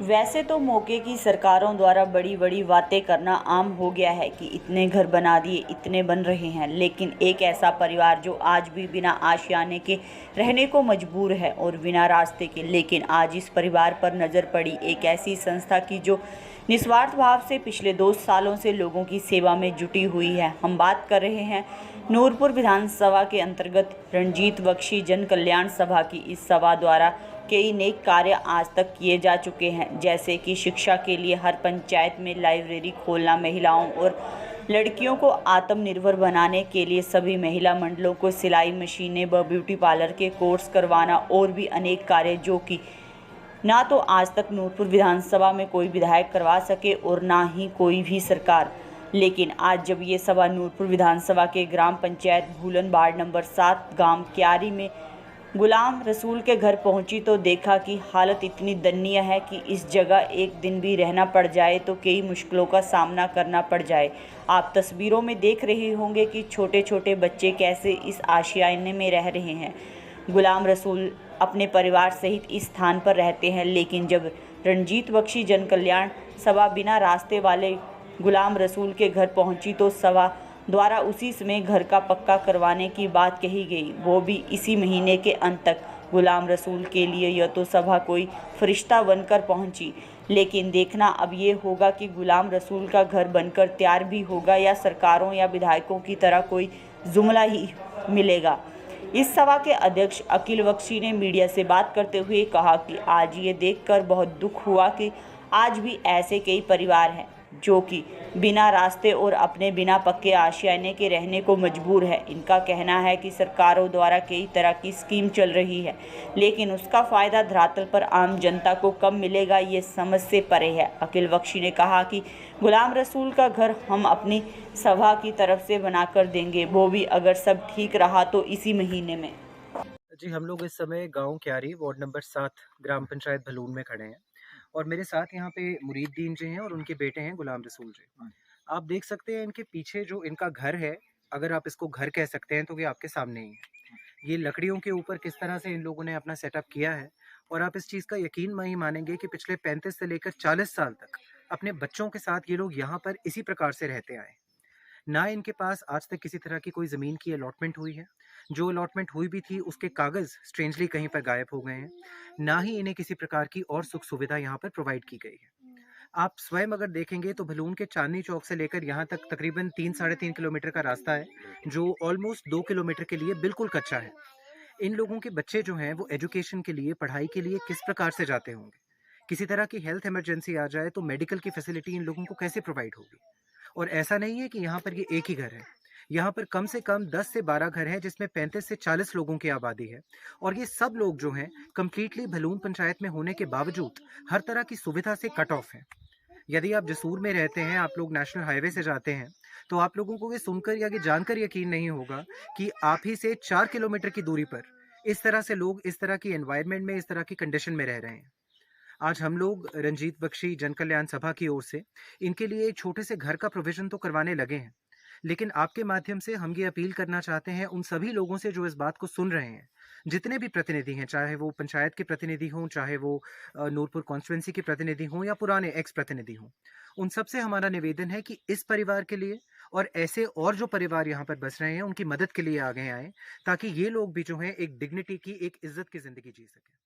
वैसे तो मौके की सरकारों द्वारा बड़ी बड़ी बातें करना आम हो गया है कि इतने घर बना दिए, इतने बन रहे हैं, लेकिन एक ऐसा परिवार जो आज भी बिना आशियाने के रहने को मजबूर है और बिना रास्ते के, लेकिन आज इस परिवार पर नज़र पड़ी एक ऐसी संस्था की जो निस्वार्थ भाव से पिछले 2 सालों से लोगों की सेवा में जुटी हुई है। हम बात कर रहे हैं नूरपुर विधानसभा के अंतर्गत रणजीत बख्शी जन कल्याण सभा की। इस सभा द्वारा कई नेक कार्य आज तक किए जा चुके हैं, जैसे कि शिक्षा के लिए हर पंचायत में लाइब्रेरी खोलना, महिलाओं और लड़कियों को आत्मनिर्भर बनाने के लिए सभी महिला मंडलों को सिलाई मशीनें व ब्यूटी पार्लर के कोर्स करवाना और भी अनेक कार्य जो कि ना तो आज तक नूरपुर विधानसभा में कोई विधायक करवा सके और ना ही कोई भी सरकार। लेकिन आज जब ये सभा नूरपुर विधानसभा के ग्राम पंचायत भूलन वार्ड नंबर 7 गांव क्यारी में गुलाम रसूल के घर पहुंची तो देखा कि हालत इतनी दयनीय है कि इस जगह एक दिन भी रहना पड़ जाए तो कई मुश्किलों का सामना करना पड़ जाए। आप तस्वीरों में देख रहे होंगे कि छोटे छोटे बच्चे कैसे इस आशियाने में रह रहे हैं। गुलाम रसूल अपने परिवार सहित इस स्थान पर रहते हैं, लेकिन जब रणजीत बख्शी जन कल्याण सभा बिना रास्ते वाले गुलाम रसूल के घर पहुंची तो सभा द्वारा उसी समय घर का पक्का करवाने की बात कही गई, वो भी इसी महीने के अंत तक। गुलाम रसूल के लिए यह तो सभा कोई फरिश्ता बनकर पहुंची, लेकिन देखना अब ये होगा कि गुलाम रसूल का घर बनकर तैयार भी होगा या सरकारों या विधायकों की तरह कोई जुमला ही मिलेगा। इस सभा के अध्यक्ष अकील बख्शी ने मीडिया से बात करते हुए कहा कि आज ये देखकर बहुत दुख हुआ कि आज भी ऐसे कई परिवार हैं जो कि बिना रास्ते और अपने बिना पक्के आशियाने के रहने को मजबूर है। इनका कहना है कि सरकारों द्वारा कई तरह की स्कीम चल रही है, लेकिन उसका फ़ायदा धरातल पर आम जनता को कब मिलेगा ये समझ से परे है। अकील बख्शी ने कहा कि गुलाम रसूल का घर हम अपनी सभा की तरफ से बनाकर देंगे, वो भी अगर सब ठीक रहा तो इसी महीने में। जी, हम लोग इस समय गाँव क्यारी वार्ड नंबर 7 ग्राम पंचायत भलून में खड़े हैं और मेरे साथ यहाँ पे मुरीद्दीन जी हैं और उनके बेटे हैं गुलाम रसूल जी। आप देख सकते हैं इनके पीछे जो इनका घर है, अगर आप इसको घर कह सकते हैं तो ये आपके सामने ही है। ये लकड़ियों के ऊपर किस तरह से इन लोगों ने अपना सेटअप किया है और आप इस चीज़ का यकीन नहीं मानेंगे कि पिछले 35 से लेकर 40 साल तक अपने बच्चों के साथ ये लोग यहाँ पर इसी प्रकार से रहते आए। ना इनके पास आज तक किसी तरह की कोई ज़मीन की अलॉटमेंट हुई है। जो अलॉटमेंट हुई भी थी उसके कागज़ स्ट्रेंजली कहीं पर गायब हो गए हैं। ना ही इन्हें किसी प्रकार की और सुख-सुविधा यहाँ पर प्रोवाइड की गई है। आप स्वयं अगर देखेंगे तो भलून के चांदनी चौक से लेकर यहाँ तक तकरीबन 3 साढ़े 3 किलोमीटर का रास्ता है, जो ऑलमोस्ट 2 किलोमीटर के लिए बिल्कुल कच्चा है। इन लोगों के बच्चे जो हैं वो एजुकेशन के लिए, पढ़ाई के लिए किस प्रकार से जाते होंगे? किसी तरह की हेल्थ इमरजेंसी आ जाए तो मेडिकल की फैसिलिटी इन लोगों को कैसे प्रोवाइड होगी? और ऐसा नहीं है कि यहाँ पर ये एक ही घर है। यहाँ पर कम से कम 10 से 12 घर हैं जिसमें 35 से 40 लोगों की आबादी है और ये सब लोग जो हैं कंप्लीटली भलून पंचायत में होने के बावजूद हर तरह की सुविधा से कट ऑफ हैं। यदि आप जसूर में रहते हैं, आप लोग नेशनल हाईवे से जाते हैं, तो आप लोगों को ये सुनकर या ये जानकर यकीन नहीं होगा कि आप ही से 4 किलोमीटर की दूरी पर इस तरह से लोग इस तरह की एनवायरनमेंट में, इस तरह की कंडीशन में रह रहे हैं। आज हम लोग रंजीत बख्शी जन कल्याण सभा की ओर से इनके लिए एक छोटे से घर का प्रोविज़न तो करवाने लगे हैं। लेकिन आपके माध्यम से हम ये अपील करना चाहते हैं उन सभी लोगों से जो इस बात को सुन रहे हैं, जितने भी प्रतिनिधि हैं, चाहे वो पंचायत के प्रतिनिधि हों, चाहे वो नूरपुर कॉन्स्टिट्यूएंसी के प्रतिनिधि हों या पुराने एक्स प्रतिनिधि हों, उन सबसे हमारा निवेदन है कि इस परिवार के लिए और ऐसे और जो परिवार यहाँ पर बस रहे हैं, उनकी मदद के लिए आगे आएँ, ताकि ये लोग भी जो हैं एक डिग्निटी की, एक इज़्ज़त की ज़िंदगी जी सकें।